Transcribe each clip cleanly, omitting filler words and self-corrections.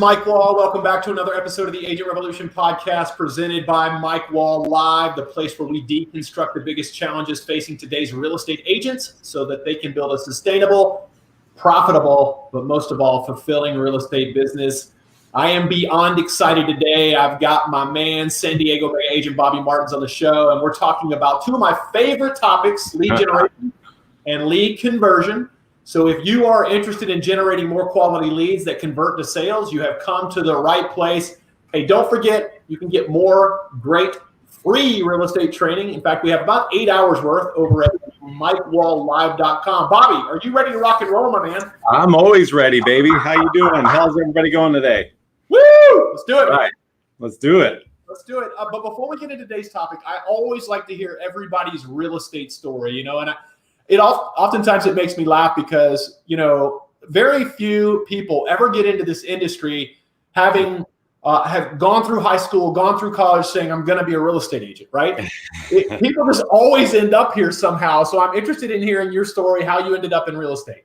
Mike Wall. Welcome back to another episode of the Agent Revolution podcast presented by Mike Wall Live, the place where we deconstruct the biggest challenges facing today's real estate agents so that they can build a sustainable, profitable, but most of all, fulfilling real estate business. I am beyond excited today. I've got my man, San Diego Bay agent Bobby Martins on the show, and we're talking about two of my favorite topics, lead generation and lead conversion. So if you are interested in generating more quality leads that convert to sales, you have come to the right place. Hey, don't forget, you can get more great free real estate training. In fact, we have about 8 hours worth over at MikeWallLive.com. Bobby, are you ready to rock and roll, my man? I'm always ready, baby. How you doing? How's everybody going today? Woo! Let's do it. All right. Let's do it. Let's do it. But before we get into today's topic, I always like to hear everybody's real estate story, and oftentimes it makes me laugh because, very few people ever get into this industry having have gone through high school, gone through college saying, I'm going to be a real estate agent, right? People just always end up here somehow. So I'm interested in hearing your story, how you ended up in real estate.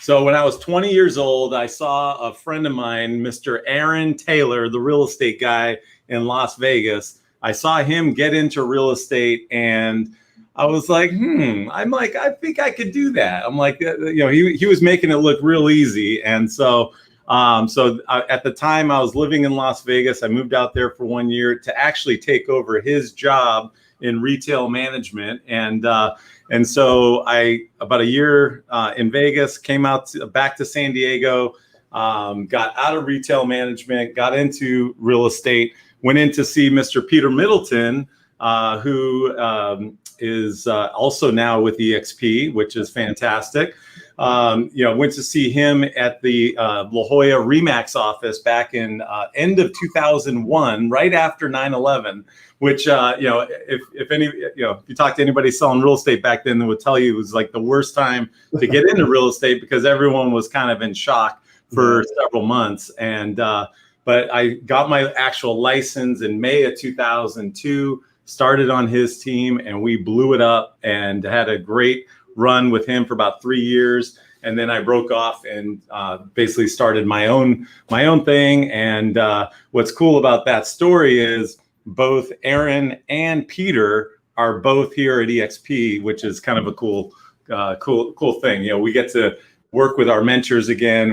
So when I was 20 years old, I saw a friend of mine, Mr. Aaron Taylor, the real estate guy in Las Vegas. I saw him get into real estate and I was like, I think I could do that. I'm like, he was making it look real easy. And so at the time I was living in Las Vegas. I moved out there for 1 year to actually take over his job in retail management. And so I, about a year in Vegas, came back to San Diego, got out of retail management, got into real estate, went in to see Mr. Peter Middleton, who is also now with EXP, which is fantastic. Went to see him at the La Jolla Remax office back in end of 2001, right after 9/11. Which if you talk to anybody selling real estate back then, they would tell you it was like the worst time to get into real estate because everyone was kind of in shock for several months. And but I got my actual license in May of 2002. Started on his team and we blew it up and had a great run with him for about 3 years. And then I broke off and basically started my own thing. And what's cool about that story is both Aaron and Peter are both here at EXP, which is kind of a cool thing. We get to work with our mentors again.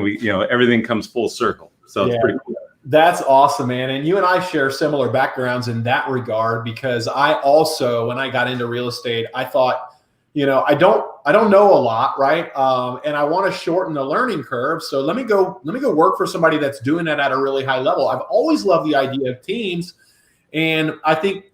Everything comes full circle. So it's pretty cool. That's awesome, man. And you and I share similar backgrounds in that regard because I also, when I got into real estate, I thought, I don't know a lot, right? And I want to shorten the learning curve. So let me go work for somebody that's doing that at a really high level. I've always loved the idea of teams. And I think,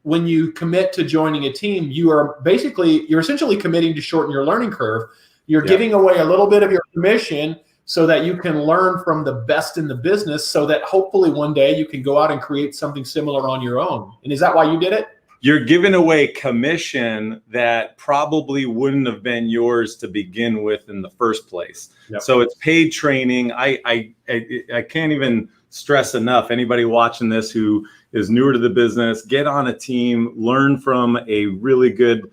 when you commit to joining a team, you're essentially committing to shorten your learning curve. You're giving away a little bit of your commission so that you can learn from the best in the business so that hopefully one day you can go out and create something similar on your own. And is that why you did it? You're giving away commission that probably wouldn't have been yours to begin with in the first place. Yep. So it's paid training. I can't even stress enough. Anybody watching this who is newer to the business, get on a team, learn from a really good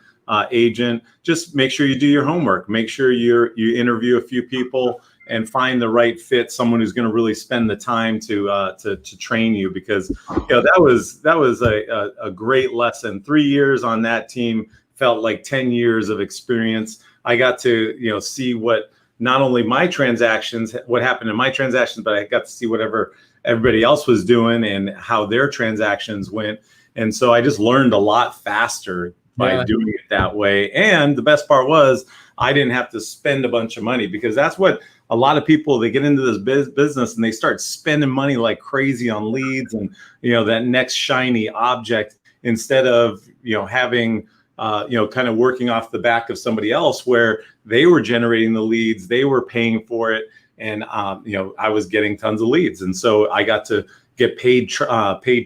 agent. Just make sure you do your homework. Make sure you interview a few people and find the right fit, someone who's going to really spend the time to train you, because that was a great lesson. 3 years on that team felt like 10 years of experience. I got to see what not only what happened in my transactions, but I got to see whatever everybody else was doing and how their transactions went. And so I just learned a lot faster by doing it that way. And the best part was I didn't have to spend a bunch of money, because that's what a lot of people, they get into this business and they start spending money like crazy on leads and, that next shiny object, instead of, having, kind of working off the back of somebody else where they were generating the leads, they were paying for it. And, I was getting tons of leads. And so I got to get paid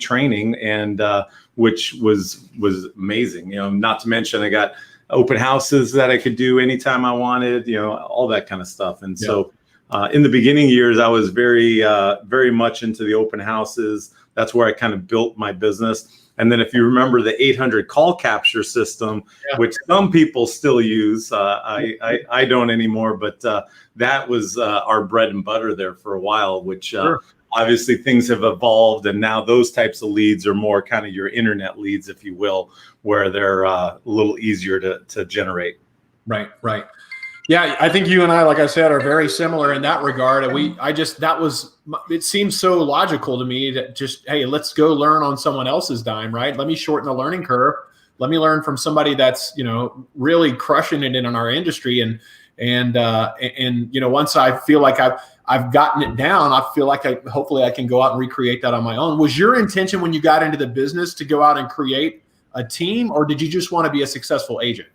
training, and which was amazing, not to mention I got open houses that I could do anytime I wanted, all that kind of stuff. And so in the beginning years, I was very much into the open houses. That's where I kind of built my business. And then if you remember the 800 call capture system, which some people still use, I don't anymore, but that was our bread and butter there for a while, which obviously things have evolved, and now those types of leads are more kind of your internet leads, if you will, where they're a little easier to generate. Right. Yeah, I think you and I, like I said, are very similar in that regard. And it seems so logical to me that just, hey, let's go learn on someone else's dime, right? Let me shorten the learning curve. Let me learn from somebody that's, really crushing it in our industry. And once I feel like I've gotten it down, I feel like hopefully I can go out and recreate that on my own. Was your intention when you got into the business to go out and create a team, or did you just want to be a successful agent?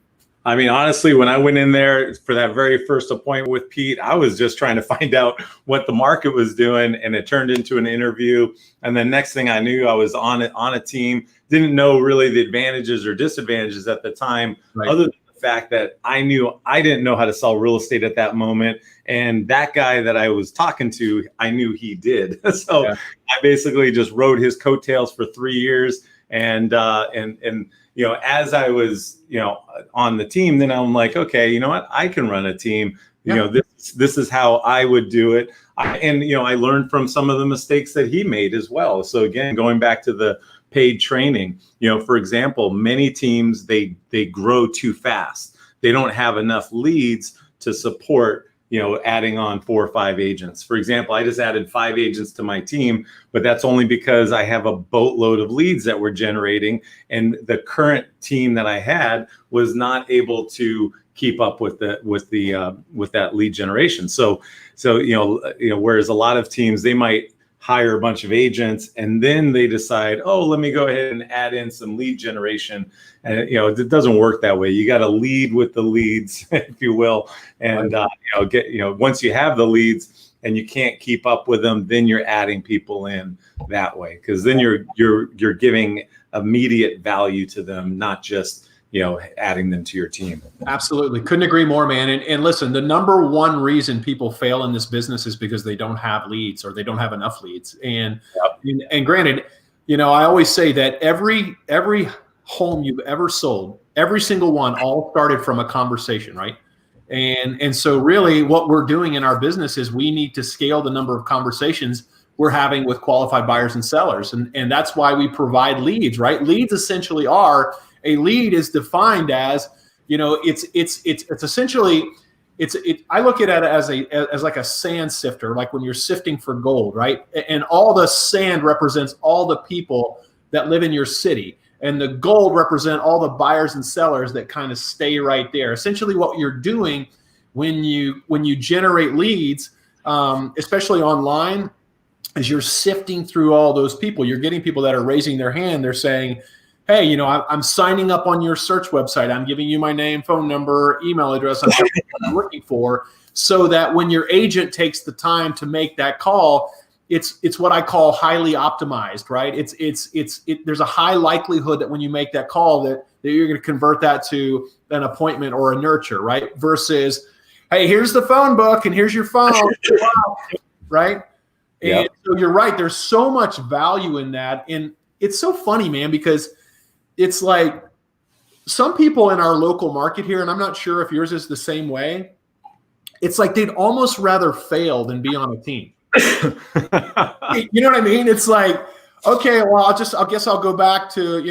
I mean, honestly, when I went in there for that very first appointment with Pete, I was just trying to find out what the market was doing, and it turned into an interview. And then next thing I knew, I was on a team. Didn't know really the advantages or disadvantages at the time, other than the fact that I knew I didn't know how to sell real estate at that moment. And that guy that I was talking to, I knew he did. So I basically just rode his coattails for 3 years. And as I was, on the team, then I'm like, okay, you know what? I can run a team. This is how I would do it. I learned from some of the mistakes that he made as well. So again, going back to the paid training, for example, many teams, they grow too fast. They don't have enough leads to support adding on 4 or 5 agents. For example, I just added 5 agents to my team, but that's only because I have a boatload of leads that we're generating, and the current team that I had was not able to keep up with that lead generation. So whereas a lot of teams, they might hire a bunch of agents and then they decide, oh, let me go ahead and add in some lead generation. And it doesn't work that way. You got to lead with the leads, if you will, and once you have the leads and you can't keep up with them, then you're adding people in that way, because then you're giving immediate value to them, not just adding them to your team. Absolutely. Couldn't agree more, man. And listen, the number one reason people fail in this business is because they don't have leads, or they don't have enough leads. And granted, I always say that every home you've ever sold, every single one, all started from a conversation, right? And so really what we're doing in our business is we need to scale the number of conversations we're having with qualified buyers and sellers. And that's why we provide leads, right? Leads essentially are, a lead is defined as, it's essentially, I look at it as like a sand sifter, like when you're sifting for gold, right? And all the sand represents all the people that live in your city, and the gold represent all the buyers and sellers that kind of stay right there. Essentially what you're doing when you generate leads, especially online, is you're sifting through all those people. You're getting people that are raising their hand. They're saying, hey, I'm signing up on your search website. I'm giving you my name, phone number, email address. I'm looking for, so that when your agent takes the time to make that call, it's what I call highly optimized, right? There's a high likelihood that when you make that call that you're going to convert that to an appointment or a nurture, right? Versus, hey, here's the phone book and here's your phone, right? And so you're right. There's so much value in that. And it's so funny, man, because it's like some people in our local market here, and I'm not sure if yours is the same way, it's like they'd almost rather fail than be on a team. You know what I mean? It's like, okay, well, I guess I'll go back to,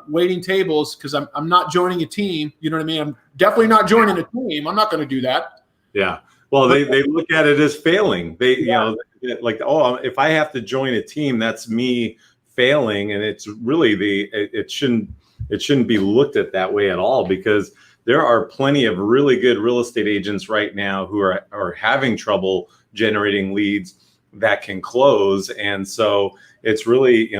waiting tables, because I'm not joining a team. You know what I mean? I'm definitely not joining a team. I'm not going to do that. Yeah. Well, they look at it as failing. If I have to join a team, that's me failing. And it's really it shouldn't be looked at that way at all, because there are plenty of really good real estate agents right now who are having trouble generating leads that can close. And so it's really,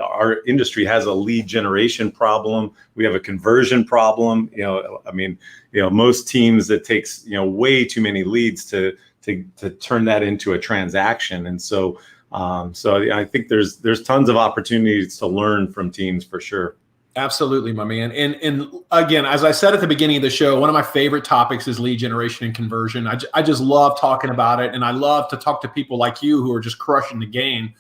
our industry has a lead generation problem. We have a conversion problem. Most teams, it takes, way too many leads to turn that into a transaction. And so I think there's tons of opportunities to learn from teams for sure. Absolutely, my man. And again, as I said at the beginning of the show, one of my favorite topics is lead generation and conversion. I just love talking about it. And I love to talk to people like you who are just crushing the game.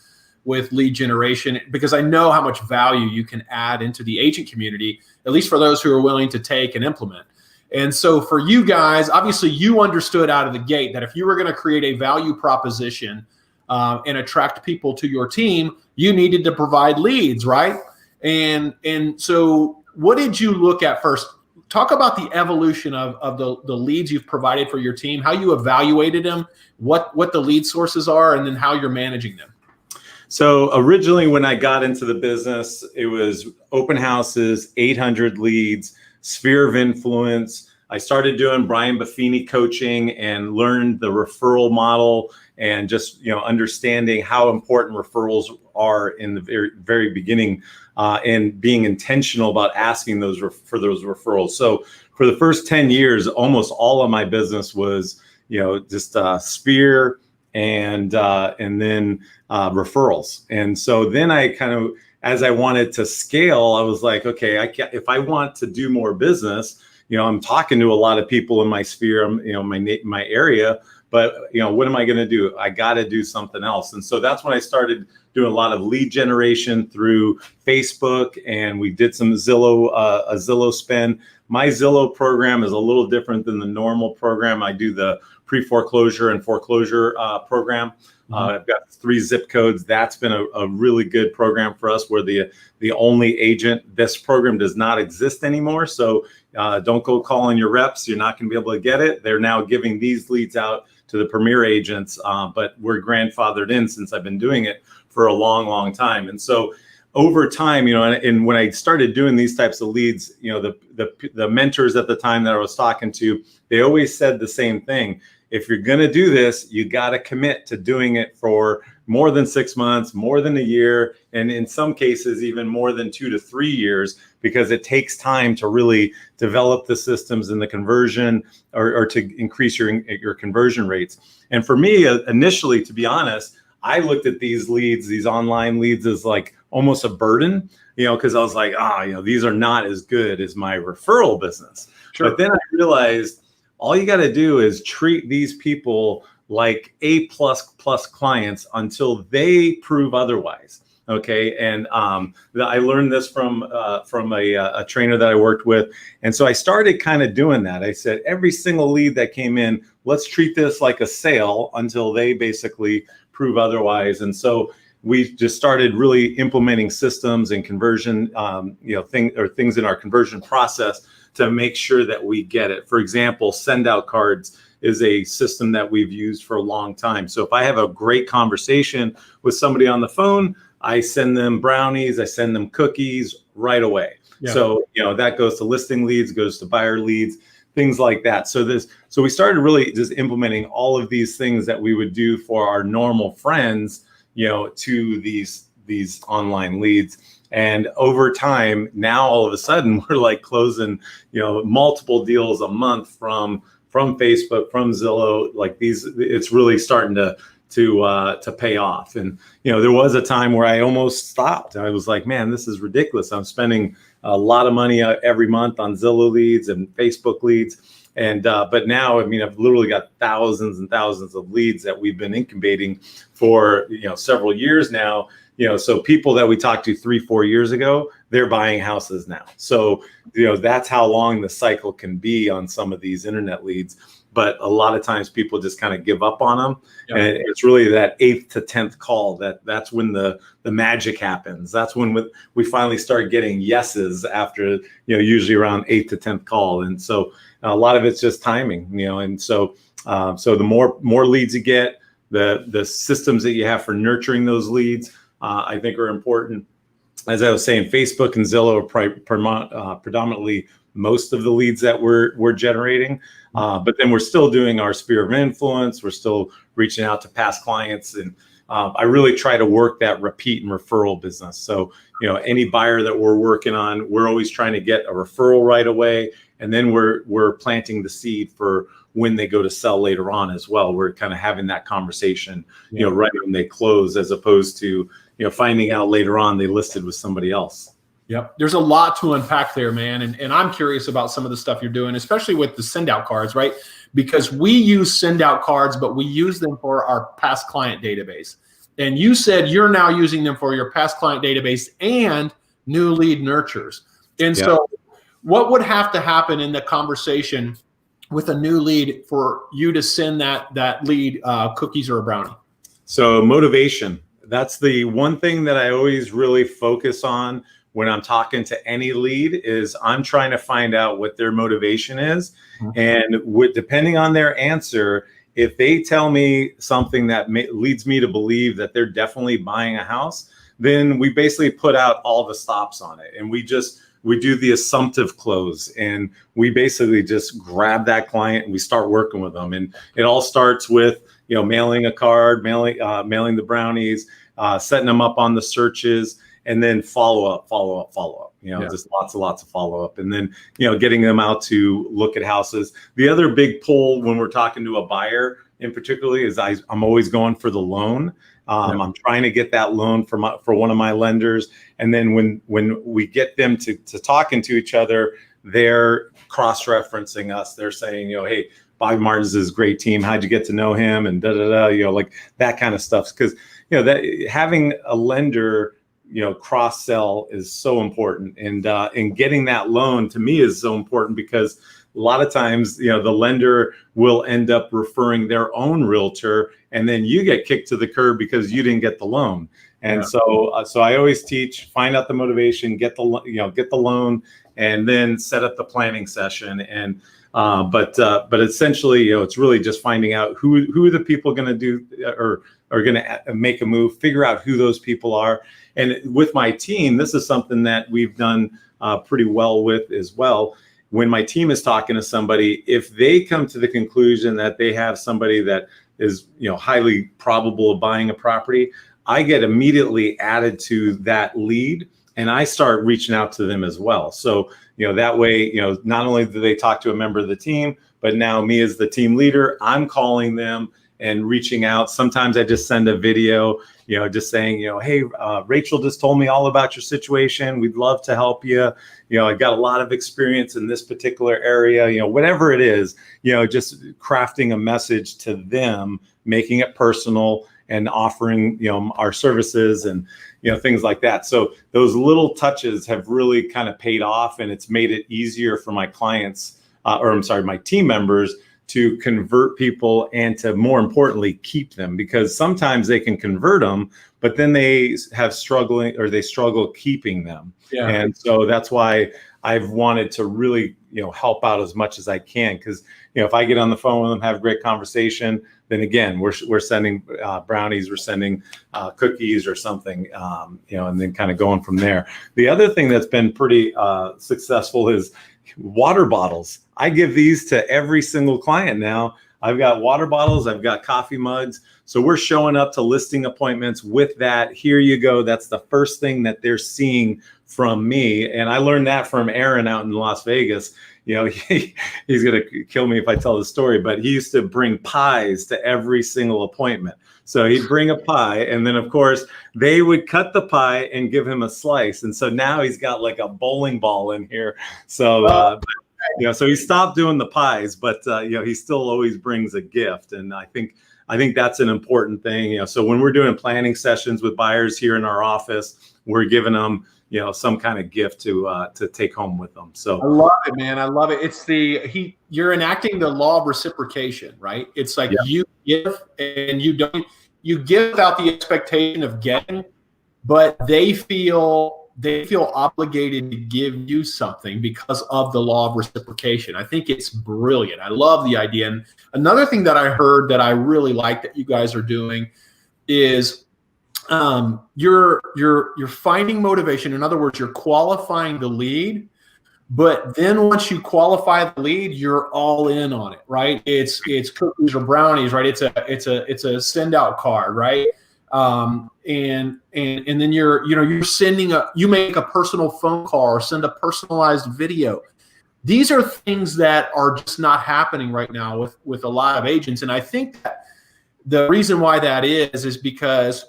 with lead generation, because I know how much value you can add into the agent community, at least for those who are willing to take and implement. And so for you guys, obviously you understood out of the gate that if you were going to create a value proposition and attract people to your team, you needed to provide leads, right? And so what did you look at first? Talk about the evolution of the leads you've provided for your team, how you evaluated them, what the lead sources are, and then how you're managing them. So originally when I got into the business, it was open houses, 800 leads, sphere of influence. I started doing Brian Buffini coaching and learned the referral model and just, understanding how important referrals are in the very, very beginning, and being intentional about asking for those referrals. So for the first 10 years, almost all of my business was, just sphere and then referrals. And so then I kind of, as I wanted to scale, I was like, okay, if I want to do more business, I'm talking to a lot of people in my sphere, my area, but what am I going to do? I got to do something else. And so that's when I started doing a lot of lead generation through Facebook, and we did some Zillow, a Zillow spend. My Zillow program is a little different than the normal program. I do the pre-foreclosure and foreclosure program. I've got 3 zip codes. That's been a really good program for us. We're the only agent. This program does not exist anymore. So don't go calling your reps. You're not going to be able to get it. They're now giving these leads out to the premier agents, but we're grandfathered in since I've been doing it for a long, long time. And so over time, and when I started doing these types of leads, the mentors at the time that I was talking to, they always said the same thing. If you're going to do this, you got to commit to doing it for more than 6 months, more than a year, and in some cases, even more than 2 to 3 years, because it takes time to really develop the systems and the conversion or to increase your conversion rates. And for me, initially, to be honest, I looked at these leads, these online leads, as like almost a burden, because I was like, these are not as good as my referral business. Sure. But then I realized all you got to do is treat these people like A++ clients until they prove otherwise. Okay. And I learned this from a trainer that I worked with. And so I started kind of doing that. I said, every single lead that came in, let's treat this like a sale until they basically prove otherwise. And so we just started really implementing systems and conversion, things in our conversion process to make sure that we get it. For example, send out cards is a system that we've used for a long time. So if I have a great conversation with somebody on the phone, I send them brownies, I send them cookies right away. Yeah. So, that goes to listing leads, goes to buyer leads, things like that. So we started really just implementing all of these things that we would do for our normal friends, to these online leads. And over time, now all of a sudden we're like closing, multiple deals a month from Facebook, from Zillow. Like it's really starting to pay off. And there was a time where I almost stopped. I was like, man, this is ridiculous. I'm spending a lot of money every month on Zillow leads and Facebook leads. And but now, I've literally got thousands and thousands of leads that we've been incubating for several years now. So people that we talked to 3-4 years ago, they're buying houses now. So that's how long the cycle can be on some of these internet leads. But a lot of times people just kind of give up on them. Yeah. And it's really that 8th to 10th call that's when the magic happens. That's when we finally start getting yeses after, usually around 8th to 10th call. And so a lot of it's just timing, and so the more leads you get, the systems that you have for nurturing those leads, I think are important. As I was saying, Facebook and Zillow are predominantly most of the leads that we're generating. But then we're still doing our sphere of influence. We're still reaching out to past clients. And I really try to work that repeat and referral business. So, any buyer that we're working on, we're always trying to get a referral right away. And then we're planting the seed for when they go to sell later on as well. We're kind of having that conversation, right when they close, as opposed to, finding out later on they listed with somebody else. Yep. There's a lot to unpack there, man. And I'm curious about some of the stuff you're doing, especially with the send out cards, right? Because we use send out cards, but we use them for our past client database. And you said you're now using them for your past client database and new lead nurtures. And so what would have to happen in the conversation with a new lead for you to send that lead cookies or a brownie? So motivation, that's the one thing that I always really focus on when I'm talking to any lead, is I'm trying to find out what their motivation is. And depending on their answer, if they tell me something that leads me to believe that they're definitely buying a house, then we basically put out all the stops on it. And we do the assumptive close, and we basically just grab that client and we start working with them. And it all starts with, mailing a card, mailing the brownies, setting them up on the searches, and then follow up, just lots of follow up. And then, getting them out to look at houses. The other big pull when we're talking to a buyer in particular is I'm always going for the loan. I'm trying to get that loan for one of my lenders. And then when we get them to talking to each other, they're cross-referencing us. They're saying, hey, Bobby Martin's is a great team. How'd you get to know him? And like that kind of stuff. Because, that having a lender, cross-sell is so important. And getting that loan to me is so important, because a lot of times, the lender will end up referring their own realtor, and then you get kicked to the curb because you didn't get the loan. And so I always teach, find out the motivation, get the loan, and then set up the planning session. And but essentially, it's really just finding out who are the people going to do or are going to make a move, figure out who those people are. And with my team, this is something that we've done pretty well with as well. When my team is talking to somebody, if they come to the conclusion that they have somebody that is, highly probable of buying a property, I get immediately added to that lead, and I start reaching out to them as well. So, that way, not only do they talk to a member of the team, but now me as the team leader, I'm calling them and reaching out. Sometimes I just send a video, just saying, hey, Rachel just told me all about your situation. We'd love to help you. I got a lot of experience in this particular area, whatever it is, just crafting a message to them, making it personal, and offering, our services and, things like that. So those little touches have really kind of paid off, and it's made it easier for my clients, my team members, to convert people and to, more importantly, keep them, because sometimes they can convert them, but then they struggle keeping them. Yeah. And so that's why I've wanted to really, help out as much as I can, because, if I get on the phone with them, have a great conversation, then again, we're sending brownies, we're sending cookies or something, and then kind of going from there. The other thing that's been pretty successful is water bottles. I give these to every single client now. I've got water bottles, I've got coffee mugs. So we're showing up to listing appointments with that. Here you go. That's the first thing that they're seeing from me. And I learned that from Aaron out in Las Vegas. He's going to kill me if I tell the story, but he used to bring pies to every single appointment. So he'd bring a pie, and then of course they would cut the pie and give him a slice. And so now he's got like a bowling ball in here. So, so he stopped doing the pies, but he still always brings a gift. And I think that's an important thing. So when we're doing planning sessions with buyers here in our office, we're giving them, some kind of gift to take home with them. So I love it, man. I love it. It's you're enacting the law of reciprocation, right? It's like you give and you give without the expectation of getting, but they feel obligated to give you something because of the law of reciprocation. I think it's brilliant. I love the idea. And another thing that I heard that I really like that you guys are doing is you're finding motivation. In other words, you're qualifying the lead, but then once you qualify the lead, you're all in on it, right? It's cookies or brownies, right? It's a send out card, right? And then you're sending you make a personal phone call or send a personalized video. These are things that are just not happening right now with a lot of agents. And I think that the reason why that is because,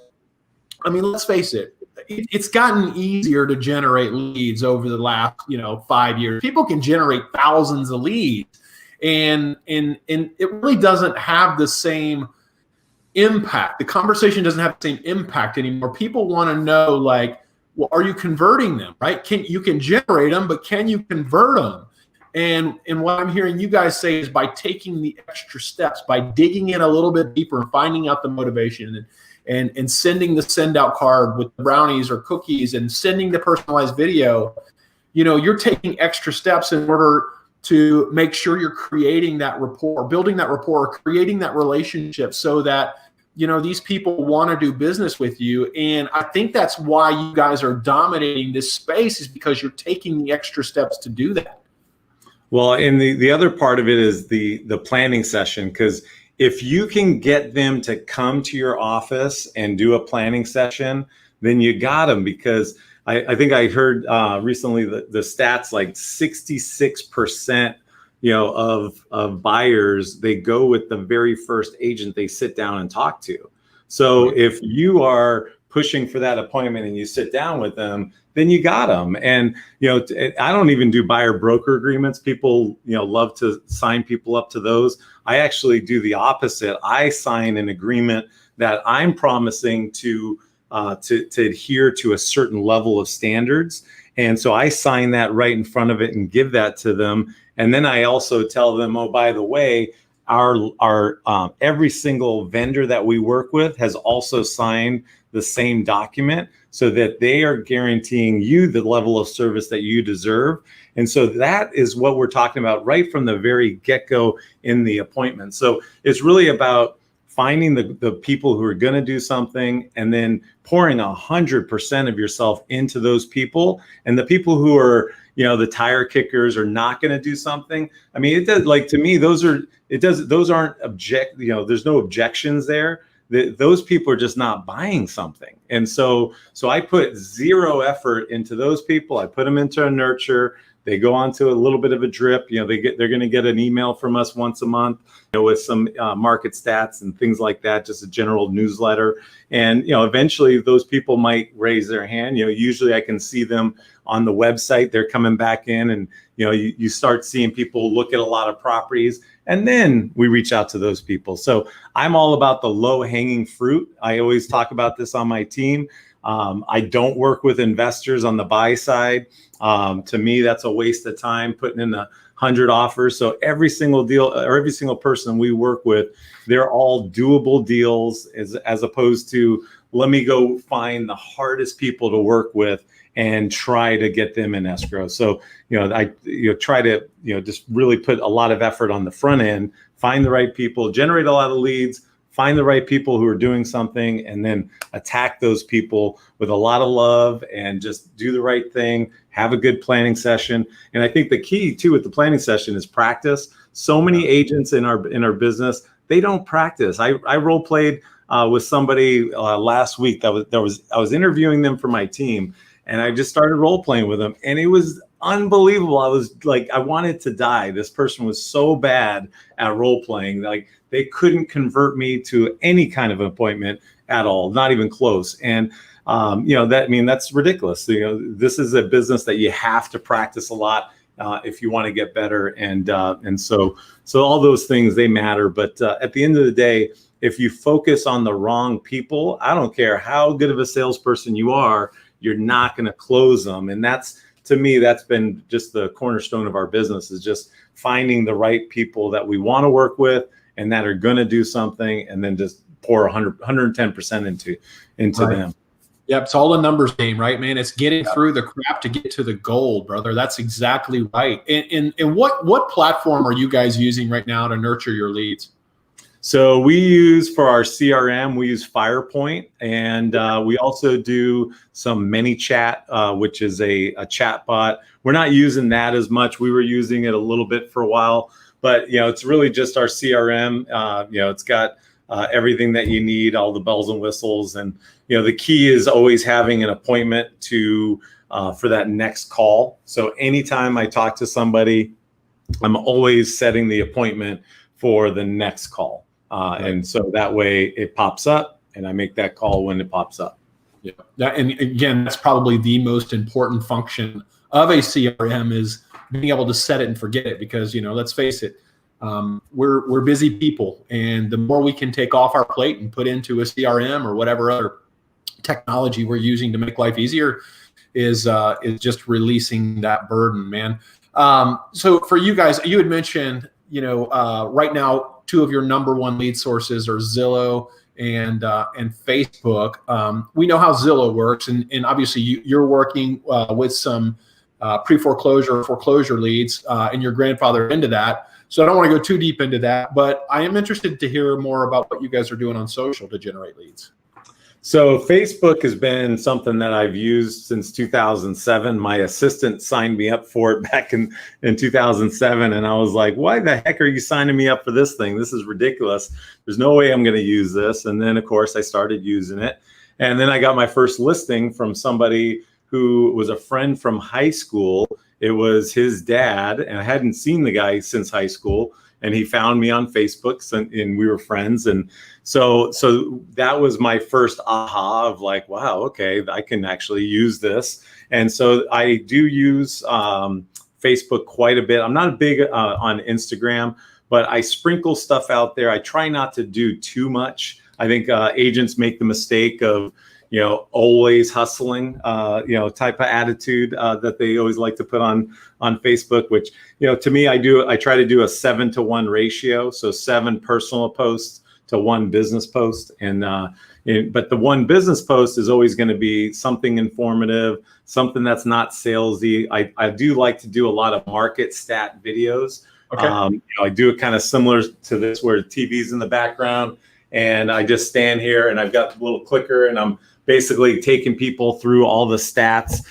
let's face it, it's gotten easier to generate leads over the last, 5 years. People can generate thousands of leads, and it really doesn't have the same impact. The conversation doesn't have the same impact anymore. People want to know, like, well, are you converting them, right? You can generate them, but can you convert them? And what I'm hearing you guys say is by taking the extra steps, by digging in a little bit deeper and finding out the motivation and sending the send out card with brownies or cookies and sending the personalized video, you're taking extra steps in order to make sure you're creating that rapport, building that rapport, creating that relationship so that, these people want to do business with you. And I think that's why you guys are dominating this space, is because you're taking the extra steps to do that. Well, and the other part of it is the planning session, because if you can get them to come to your office and do a planning session, then you got them. Because I think I heard recently the stats, like 66%, of buyers, they go with the very first agent they sit down and talk to. So if you are pushing for that appointment and you sit down with them, then you got them. And, I don't even do buyer broker agreements. People, love to sign people up to those. I actually do the opposite. I sign an agreement that I'm promising to adhere to a certain level of standards. And so I sign that right in front of it and give that to them. And then I also tell them, oh, by the way, our every single vendor that we work with has also signed the same document, so that they are guaranteeing you the level of service that you deserve. And so that is what we're talking about right from the very get-go in the appointment. So it's really about finding the people who are going to do something and then pouring 100% of yourself into those people. And the people who are, the tire kickers are not going to do something. I mean, it does, like, to me, those aren't there's no objections there. Those people are just not buying something. And so I put zero effort into those people. I put them into a nurture. They go on to a little bit of a drip. They're going to get an email from us once a month, with some market stats and things like that, just a general newsletter. And, eventually those people might raise their hand. Usually I can see them on the website. They're coming back in, and, you start seeing people look at a lot of properties, and then we reach out to those people. So I'm all about the low hanging fruit. I always talk about this on my team. I don't work with investors on the buy side. To me, that's a waste of time putting in 100 offers. So every single deal, or every single person we work with, they're all doable deals, as opposed to, let me go find the hardest people to work with and try to get them in escrow. So, I try to, just really put a lot of effort on the front end, find the right people, generate a lot of leads, find the right people who are doing something, and then attack those people with a lot of love and just do the right thing, have a good planning session. And I think the key too with the planning session is practice. So many agents in our business, they don't practice. I role played with somebody last week I was interviewing them for my team, and I just started role playing with them, and it was unbelievable. I was like, I wanted to die. This person was so bad at role playing, like they couldn't convert me to any kind of appointment at all, not even close. And that's ridiculous. This is a business that you have to practice a lot if you want to get better. And so all those things, they matter. But at the end of the day, if you focus on the wrong people, I don't care how good of a salesperson you are, you're not going to close them. And to me, that's been just the cornerstone of our business, is just finding the right people that we want to work with and that are going to do something, and then just pour 110% into right. them. Yep, it's all a numbers game, right, man? It's getting through the crap to get to the gold, brother. That's exactly right. And what platform are you guys using right now to nurture your leads? So we use, for our CRM, we use FirePoint, and we also do some ManyChat, which is a chat bot. We're not using that as much. We were using it a little bit for a while, but it's really just our CRM. It's got everything that you need, all the bells and whistles, and the key is always having an appointment for that next call. So anytime I talk to somebody, I'm always setting the appointment for the next call. And so that way it pops up, and I make that call when it pops up. Yeah. And again, that's probably the most important function of a CRM, is being able to set it and forget it. Because, let's face it, we're busy people, and the more we can take off our plate and put into a CRM or whatever other technology we're using to make life easier is just releasing that burden, man. So for you guys, you had mentioned, right now, two of your number one lead sources are Zillow and Facebook. We know how Zillow works, and obviously you're working with some foreclosure leads, and your grandfather into that. So I don't want to go too deep into that, but I am interested to hear more about what you guys are doing on social to generate leads. So Facebook has been something that I've used since 2007. My assistant signed me up for it back in 2007. And I was like, why the heck are you signing me up for this thing? This is ridiculous. There's no way I'm going to use this. And then, of course, I started using it. And then I got my first listing from somebody who was a friend from high school. It was his dad, and I hadn't seen the guy since high school. And he found me on Facebook, and we were friends. And so that was my first aha of like, wow, okay, I can actually use this. And so I do use Facebook quite a bit. I'm not big on Instagram, but I sprinkle stuff out there. I try not to do too much. I think agents make the mistake of, always hustling, type of attitude that they always like to put on Facebook, which, to me, I try to do a 7-to-1 ratio. So 7 personal posts to 1 business post. But the 1 business post is always going to be something informative, something that's not salesy. I do like to do a lot of market stat videos. Okay. I do it kind of similar to this, where TV's in the background and I just stand here and I've got the little clicker and I'm basically taking people through all the stats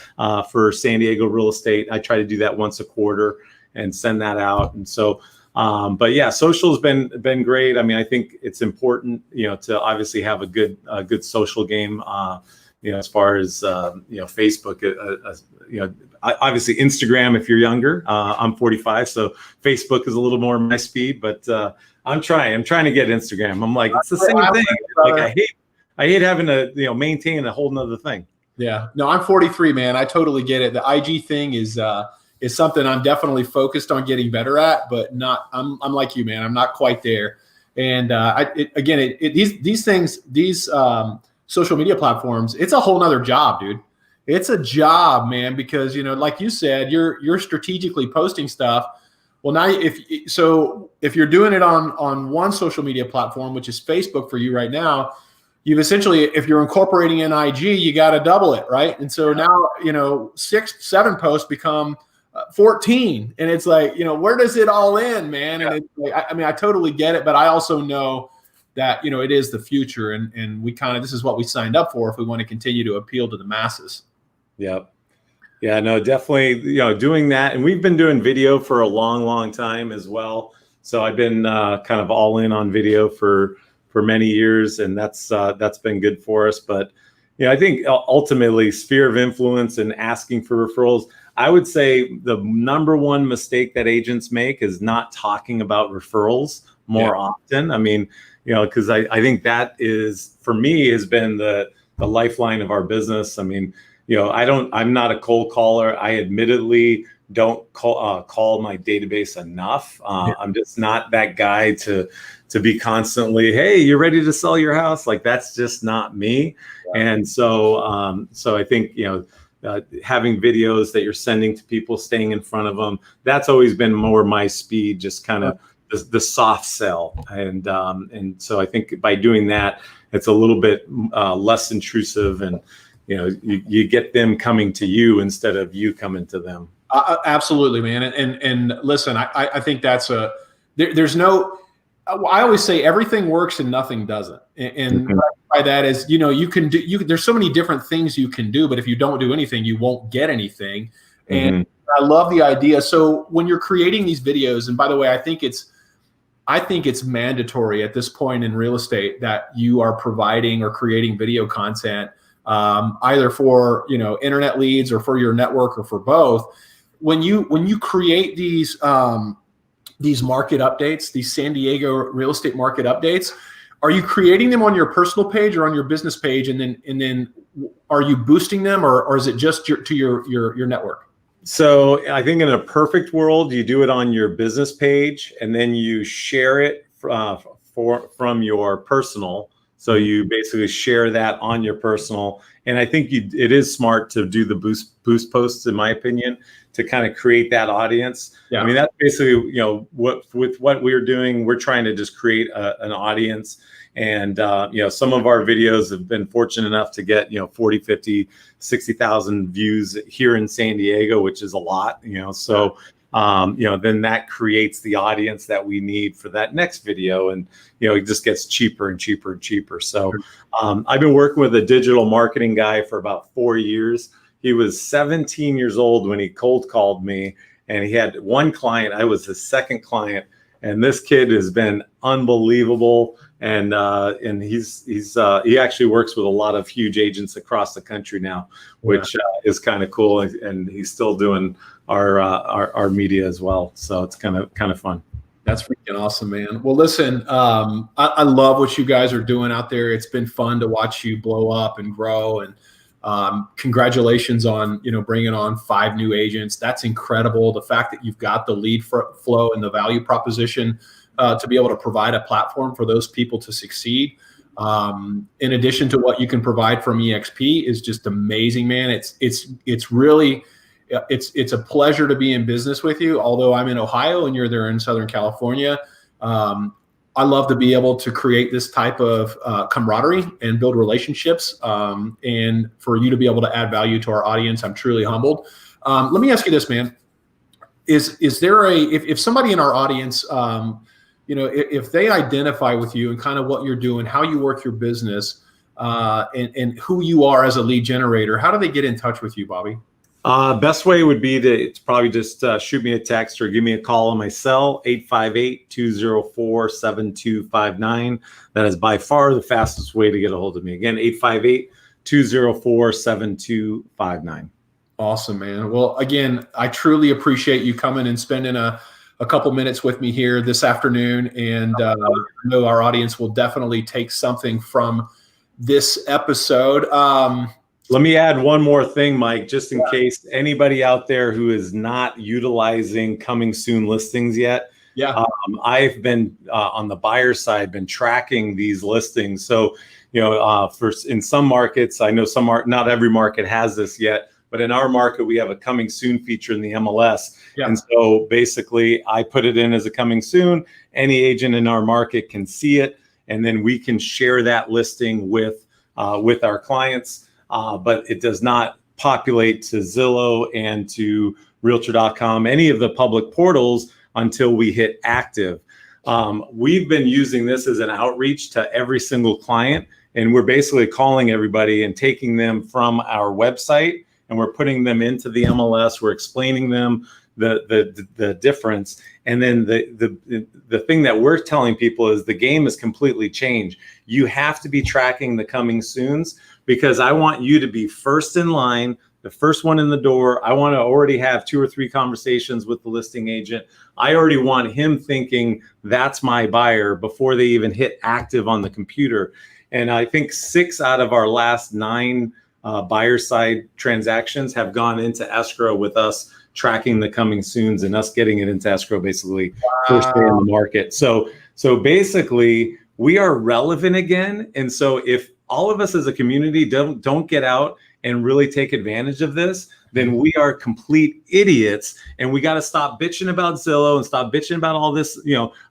for San Diego real estate. I try to do that once a quarter and send that out. And so, but yeah, social's been great. I mean, I think it's important, to obviously have a good social game, as far as, Facebook, obviously Instagram, if you're younger. I'm 45, so Facebook is a little more my speed, but I'm trying to get Instagram. I'm like, it's the same thing. Like I hate having to, maintain a whole nother thing. Yeah, no, I'm 43, man. I totally get it. The IG thing is something I'm definitely focused on getting better at, but not. I'm like you, man. I'm not quite there. And these things, these social media platforms, it's a whole nother job, dude. It's a job, man, because like you said, you're strategically posting stuff. Well, now if you're doing it on one social media platform, which is Facebook for you right now, you've essentially, if you're incorporating in IG, you got to double it, right? And so now, 6-7 posts become 14, and it's like, where does it all end, man? Yeah. And it's like, I totally get it, but I also know that, it is the future, and we this is what we signed up for if we want to continue to appeal to the masses. Yep. Yeah, no, definitely, doing that. And we've been doing video for a long, long time as well. So I've been kind of all in on video for many years, and that's been good for us. But I think ultimately, sphere of influence and asking for referrals, I would say the number one mistake that agents make is not talking about referrals more often. I mean, because I think that is, for me, has been the lifeline of our business. I mean, I'm not a cold caller. I admittedly don't call my database enough. I'm just not that guy to be constantly, hey, you're ready to sell your house. Like, that's just not me. Yeah. And so I think, having videos that you're sending to people, staying in front of them, that's always been more my speed, just kind of the soft sell. And so I think by doing that, it's a little bit less intrusive, and, you get them coming to you instead of you coming to them. Absolutely, man. And listen, I think that's there's no, I always say everything works and nothing doesn't. And by that is, you can do, there's so many different things you can do, but if you don't do anything, you won't get anything. And I love the idea. So when you're creating these videos, and by the way, I think it's mandatory at this point in real estate that you are providing or creating video content, either for, internet leads or for your network or for both. When you create these market updates, these San Diego real estate market updates, are you creating them on your personal page or on your business page, and then are you boosting them, or is it just to your network? So I think in a perfect world, you do it on your business page and then you share it from your personal. So you basically share that on your personal. And I think it is smart to do the boost posts, in my opinion, to kind of create that audience. Yeah. I mean, that's basically, with what we're doing, we're trying to just create an audience. And, some of our videos have been fortunate enough to get, 40, 50, 60,000 views here in San Diego, which is a lot, so, then that creates the audience that we need for that next video. And, it just gets cheaper and cheaper and cheaper. So I've been working with a digital marketing guy for about 4 years. He was 17 years old when he cold called me, and he had one client. I was his second client. And this kid has been unbelievable, and he actually works with a lot of huge agents across the country now, which is kind of cool. And he's still doing our media as well, so it's kind of fun. That's freaking awesome, man. Well, listen, I love what you guys are doing out there. It's been fun to watch you blow up and grow, and congratulations on bringing on 5 new agents. That's incredible. The fact that you've got the lead flow and the value proposition to be able to provide a platform for those people to succeed, in addition to what you can provide from EXP, is just amazing, man. It's really it's a pleasure to be in business with you. Although I'm in Ohio and you're there in Southern California, I love to be able to create this type of camaraderie and build relationships, and for you to be able to add value to our audience. I'm truly humbled. Let me ask you this, man. Is there if somebody in our audience, if they identify with you and kind of what you're doing, how you work your business, and who you are as a lead generator, how do they get in touch with you, Bobby? Best way would be to probably just shoot me a text or give me a call on my cell, 858-204-7259. That is by far the fastest way to get a hold of me. Again, 858-204-7259. Awesome, man. Well, again, I truly appreciate you coming and spending a couple minutes with me here this afternoon. And I know our audience will definitely take something from this episode. Let me add one more thing, Mike, just in case anybody out there who is not utilizing coming soon listings yet. Yeah. I've been on the buyer side, been tracking these listings. So, in some markets, I know not every market has this yet, but in our market, we have a coming soon feature in the MLS. Yeah. And so basically I put it in as a coming soon. Any agent in our market can see it, and then we can share that listing with our clients. But it does not populate to Zillow and to Realtor.com, any of the public portals, until we hit active. We've been using this as an outreach to every single client, and we're basically calling everybody and taking them from our website, and we're putting them into the MLS. We're explaining them the difference. And then the thing that we're telling people is the game has completely changed. You have to be tracking the coming soons, because I want you to be first in line, the first one in the door. I want to already have 2 or 3 conversations with the listing agent. I already want him thinking that's my buyer before they even hit active on the computer. And I think 6 out of our last 9 buyer side transactions have gone into escrow with us tracking the coming soons and us getting it into escrow basically first day in the market. So basically we are relevant again. And so if all of us as a community don't get out and really take advantage of this, then we are complete idiots, and we got to stop bitching about Zillow and stop bitching about all this,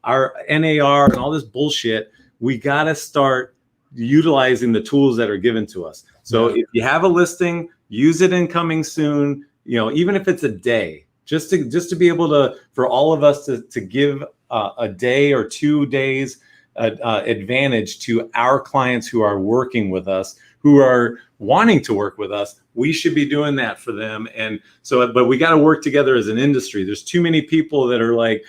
our NAR and all this bullshit. We got to start utilizing the tools that are given to us. So if you have a listing, use it in coming soon, even if it's a day, just to be able to, for all of us to give a day or 2 days advantage to our clients who are working with us, who are wanting to work with us. We should be doing that for them. And so, but we got to work together as an industry. There's too many people that are like,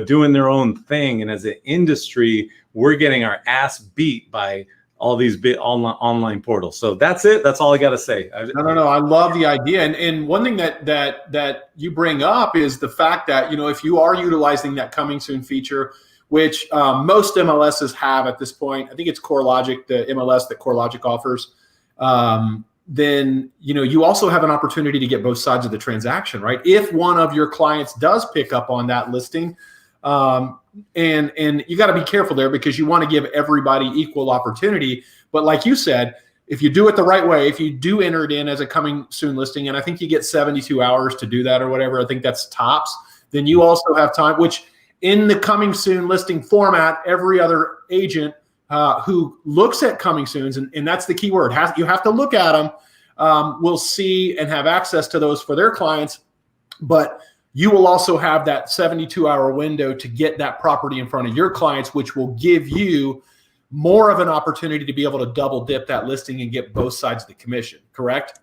doing their own thing. And as an industry, we're getting our ass beat by all these big online portals. So that's it. That's all I got to say. No. I love the idea. And one thing that you bring up is the fact that, if you are utilizing that coming soon feature, which most MLSs have at this point, I think it's CoreLogic, the MLS that CoreLogic offers. then you also have an opportunity to get both sides of the transaction, right? If one of your clients does pick up on that listing, and you got to be careful there because you want to give everybody equal opportunity. But like you said, if you do it the right way, if you do enter it in as a coming soon listing, and I think you get 72 hours to do that or whatever, I think that's tops, then you also have time, which in the coming soon listing format, every other agent who looks at coming soons, and that's the key word, you have to look at them, will see and have access to those for their clients. But you will also have that 72-hour window to get that property in front of your clients, which will give you more of an opportunity to be able to double dip that listing and get both sides of the commission, correct?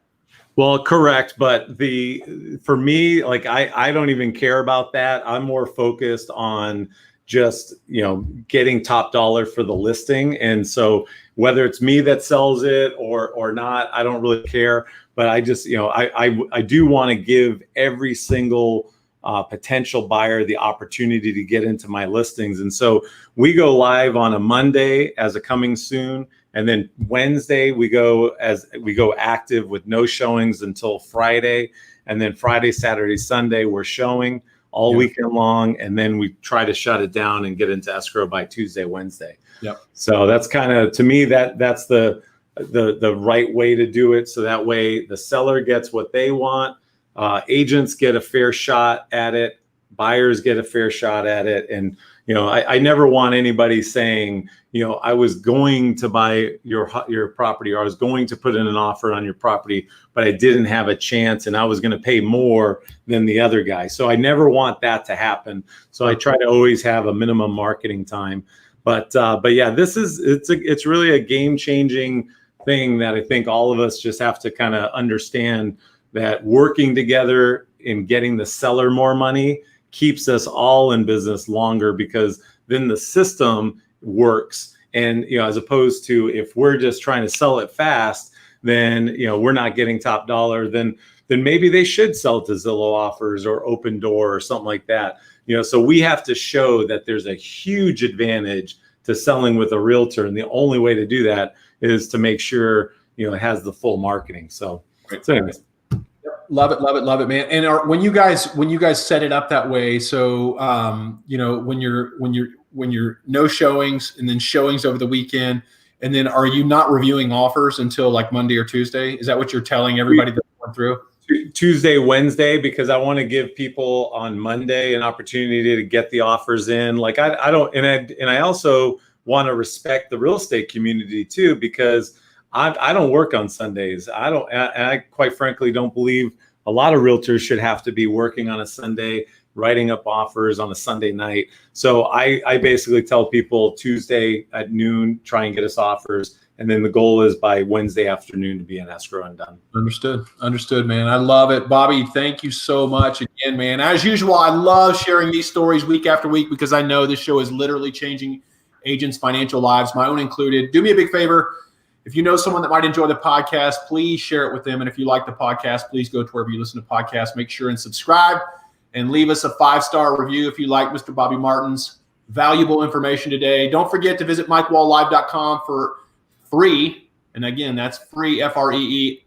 Well, correct. But for me, like I don't even care about that. I'm more focused on just, getting top dollar for the listing. And so whether it's me that sells it or not, I don't really care. But I just, I do want to give every single potential buyer the opportunity to get into my listings. And so we go live on a Monday as a coming soon. And then Wednesday we go active with no showings until Friday. And then Friday, Saturday, Sunday, we're showing all weekend long. And then we try to shut it down and get into escrow by Tuesday, Wednesday. Yep. So that's kind of, to me, that's the right way to do it. So that way the seller gets what they want. Agents get a fair shot at it. Buyers get a fair shot at it. And, I never want anybody saying, I was going to buy your property, or I was going to put in an offer on your property, but I didn't have a chance and I was going to pay more than the other guy. So I never want that to happen. So I try to always have a minimum marketing time. But yeah, it's really a game-changing thing that I think all of us just have to kind of understand, that working together in getting the seller more money keeps us all in business longer, because then the system works. And, as opposed to if we're just trying to sell it fast, then, we're not getting top dollar, then maybe they should sell to Zillow Offers or Open Door or something like that. So we have to show that there's a huge advantage to selling with a realtor. And the only way to do that is to make sure, it has the full marketing. So anyways. Love it, man. And when you guys set it up that way, so when you're no showings and then showings over the weekend, and then are you not reviewing offers until like Monday or Tuesday? Is that what you're telling everybody that's going through? Tuesday, Wednesday, because I want to give people on Monday an opportunity to get the offers in. Like I don't, and I also want to respect the real estate community too, because I don't work on Sundays. I quite frankly don't believe a lot of realtors should have to be working on a Sunday, writing up offers on a Sunday night. So I basically tell people Tuesday at noon, try and get us offers. And then the goal is by Wednesday afternoon to be in escrow and done. Understood, man. I love it. Bobby, thank you so much again, man. As usual, I love sharing these stories week after week, because I know this show is literally changing agents' financial lives, my own included. Do me a big favor. If you know someone that might enjoy the podcast, please share it with them. And if you like the podcast, please go to wherever you listen to podcasts. Make sure and subscribe and leave us a 5-star review if you like Mr. Bobby Martin's valuable information today. Don't forget to visit MikeWallLive.com for free. And again, that's free, FREE,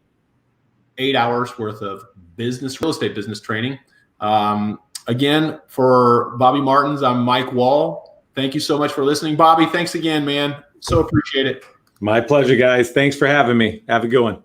8 hours worth of real estate business training. Again, for Bobby Martins, I'm Mike Wall. Thank you so much for listening. Bobby, thanks again, man. So appreciate it. My pleasure, guys. Thanks for having me. Have a good one.